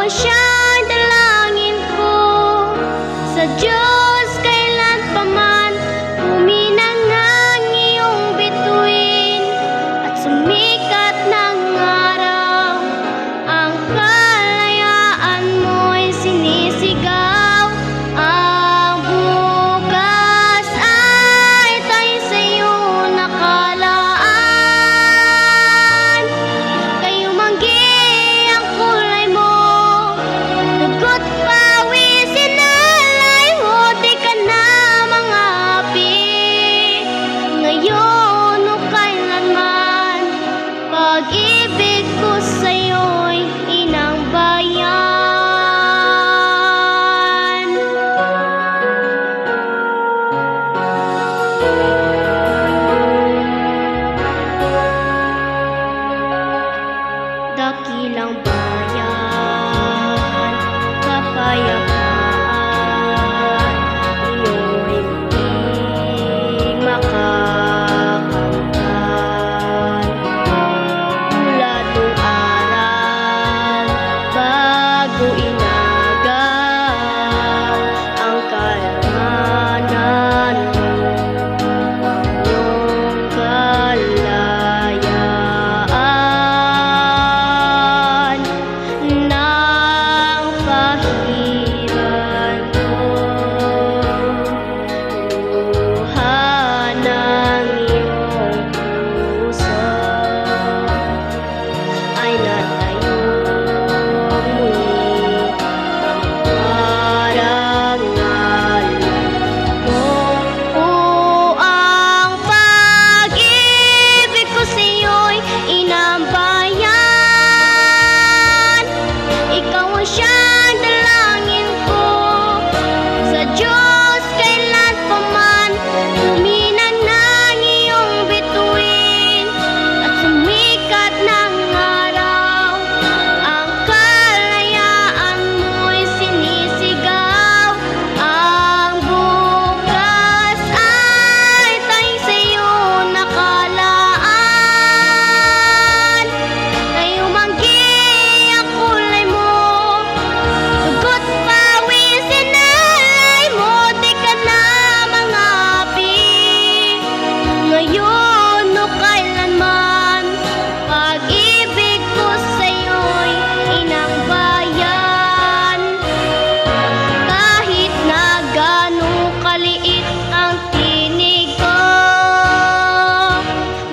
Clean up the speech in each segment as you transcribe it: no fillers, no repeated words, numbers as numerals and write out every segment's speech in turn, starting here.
ang siyang dalangin ko sa Diyos kailan pa man huminang ang iyong bituin at sumikat ng araw ang kalayaan mo'y sinisigaw. Ang bukas ay tayo sa'yo nakalaan. Kayo manggi ang kulay mo, dugot pawisin alay mo, di ka na mangapi ngayon o kailanman. Pag-ibig ko sa'yo'y inang bayan. Dakilang bayan, kapayapaan, iyo'y muling makakamtan. Tulad nung araw bago inagaw ang kalanganan mo, ang iyong kalayaan ng pahiran ko. Luha ng iyong puso ay natayong muli ang parangalan mo. Ang pag-ibig ko sa'yo'y inang bayan. Ikaw ang siyang dalangin ko sa Diyos kailan pa man huminang ng iyong bituin at sumikat ng araw ang kalayaan mo'y sinisigaw. Ang bukas ay tayo sa'yo nakalaan. Kayo manggi ang kulay mo, dugot pawisin alay mo, di ka na mangapi ngayon o kailanman. Pag-ibig ko sa'yo'y inang bayan. Kahit na gano'ng kaliit ang tinig ko,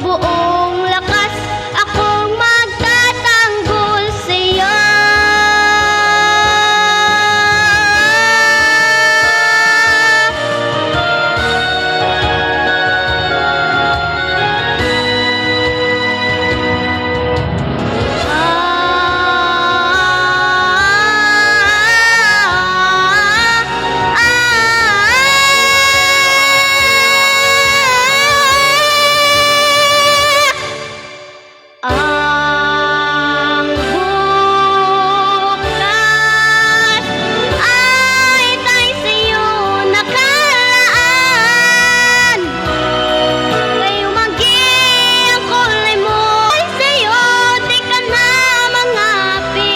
buong lakas akong magtatanggol sa'yo. Ang bukas ay tayo sa'yo nakalaan. Kayo manggi ang kulay mo ay sa'yo, di ka na mangapi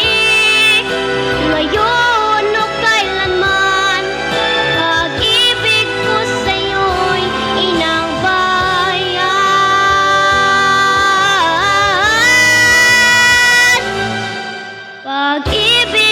ngayon o kailanman. Pag-ibig ko sa'yo'y inang bayan. Pag-ibig